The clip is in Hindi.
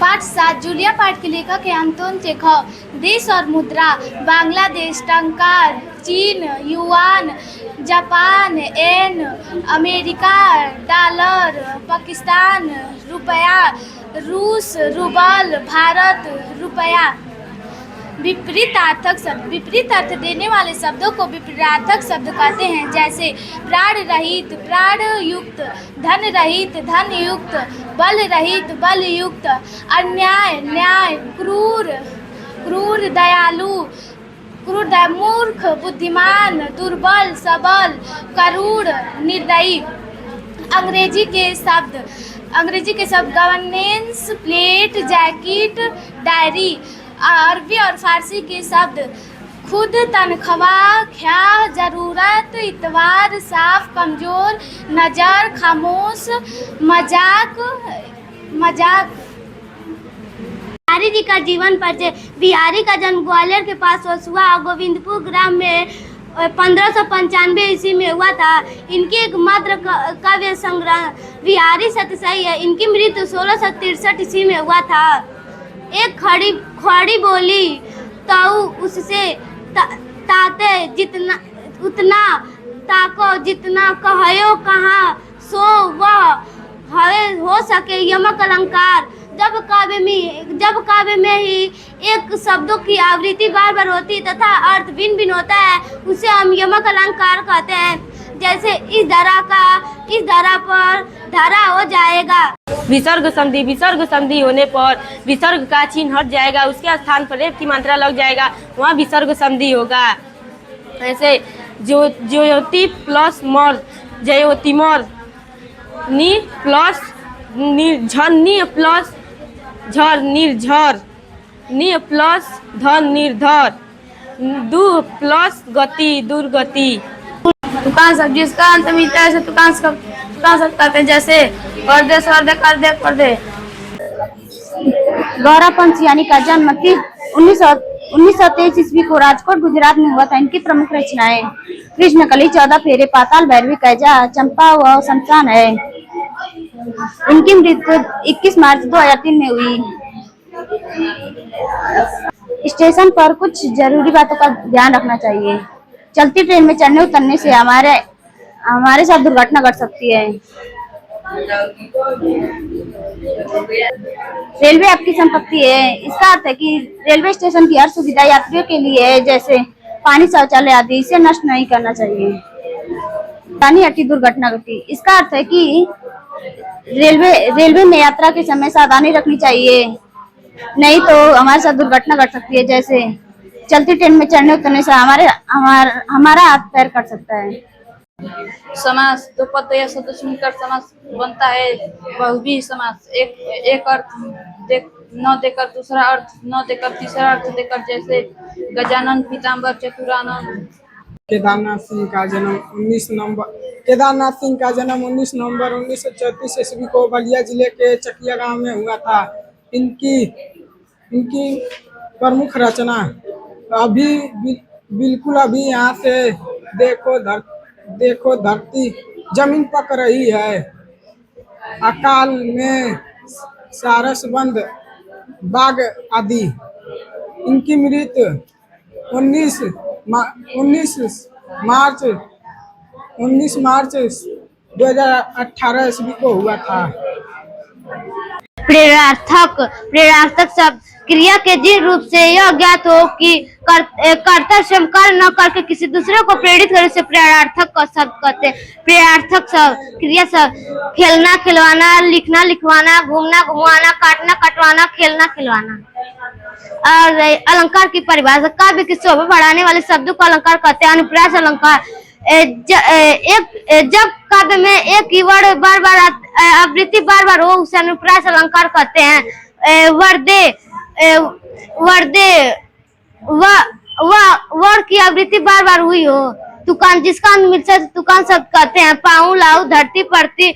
पाठ 7 जूलिया पाठ के लेखक है अंतोन चेखव। देश और मुद्रा: बांग्लादेश टंकार, चीन युआन, जापान येन, अमेरिका डॉलर, पाकिस्तान रुपया, रूस रूबल, भारत रुपया। विपरीतार्थक शब्द: विपरीत अर्थ देने वाले शब्दों को विपरीतार्थक शब्द कहते हैं। जैसे प्राण रहित प्राण युक्त, धन रहित धन युक्त, बल रहित बल युक्त, अन्याय न्याय, क्रूर क्रूर, दयालु क्रूर, मूर्ख बुद्धिमान, दुर्बल सबल, करूर निर्दयी। अंग्रेजी के शब्द गवर्नेंस, प्लेट, जैकेट, डायरी। अरबी और फारसी के शब्द खुद, तनख्वाह, ख्याल, जरूरत, इतवार, साफ, कमजोर, नजर, खामोश, मजाक। बिहारी जी का जीवन परिचय। बिहारी का जन्म ग्वालियर के पास हुआ और गोविंदपुर ग्राम में 1595 ईस्वी में हुआ था। इनकी एकमात्र काव्य संग्रह बिहारी सतसई है। इनकी मृत्यु 1663 ईस्वी में हुआ था। एक खड़ी बोली ताऊ उससे ताते जितना उतना ताको जितना कहो कहाँ सो वह हवे हो सके यमक अलंकार। जब काव्य में ही एक शब्दों की आवृत्ति बार बार होती तथा अर्थ भिन्न भिन्न होता है उसे हम यमक अलंकार कहते हैं। जैसे इस धारा पर धारा हो जाएगा। विसर्ग संधि होने पर विसर्ग का चिन्ह हट जाएगा, उसके स्थान पर रेप की मात्रा लग जाएगा, वहाँ विसर्ग संधि होगा। ऐसे ज्योति प्लस मर ज्योतिमर, नी प्लस निर्झर, नी प्लस झर निर्झर, नी प्लस धन निर्धर, दु प्लस गति दुर्गति। तुकान शब्द जिसका अंत मिलता है तुकान शब्द कहते हैं। जैसे पर्दे सर्दे करदे पर्दे। गौरवपंत यानी का जन्म 1923 ईस्वी को राजकोट गुजरात में हुआ था। इनकी प्रमुख रचनाएं कृष्णकली, 14 फेरे, पाताल भैरवी, कैजा, चंपा व शमशान है। इनकी मृत्यु 21 मार्च 2003 में हुई। स्टेशन पर कुछ जरूरी बातों का ध्यान रखना चाहिए। चलती ट्रेन में चढ़ने उतरने से हमारे साथ दुर्घटना घट सकती है। रेलवे आपकी संपत्ति है। इसका अर्थ है कि रेलवे स्टेशन की हर सुविधा यात्रियों के लिए है, जैसे पानी, शौचालय आदि। इसे नष्ट नहीं करना चाहिए। पानी हटी दुर्घटना घटी। इसका अर्थ है कि रेलवे में यात्रा के समय सावधानी रखनी चाहिए, नहीं तो हमारे साथ दुर्घटना घट सकती है। जैसे चलती ट्रेन में चढ़ने उतरने से हमारा हाथ पैर कट सकता है। समास दो पद या सदस्य मिलकर समास बनता है। बहुव्रीहि समास एक अर्थ न देकर दूसरा अर्थ न देकर तीसरा अर्थ देकर। जैसे गजानन पीताम्बर चतुरानन। केदारनाथ सिंह का जन्म 19 नवंबर 1934 ईस्वी को बलिया जिले के चकिया गांव में हुआ था। इनकी प्रमुख रचना बिल्कुल अभी यहाँ से देखो धरती जमीन पक रही है, अकाल में सारसबंद बाग आदि। इनकी मृत्यु 19 मार्च 2018 ईस्वी को हुआ था। प्रेरणार्थक शब्द क्रिया के जिन रूप से यह ज्ञात हो कि कर्ता स्वयं कार्य न करके किसी दूसरे को प्रेरित करे से प्रेरणार्थक का शब्द कहते हैं। प्रेरणार्थक शब्द क्रिया शब्द खेलना खिलवाना, लिखना लिखवाना, घूमना घुमाना, काटना कटवाना, खेलना खिलवाना। और अलंकार की परिभाषा काव्य की शोभा बढ़ाने वाले शब्दों को अलंकार कहते हैं। अनुप्रास अलंकार जब काव्य में एक ही वर्ड बार बार आवृत्ति बार बार हो उसे अनुप्रास अलंकार कहते हैं। वर्ड की आवृत्ति बार बार हुई हो। तुकान जिसका अंत मिलता है तुकान शब्द कहते हैं। पाऊ लाऊ धरती पड़ती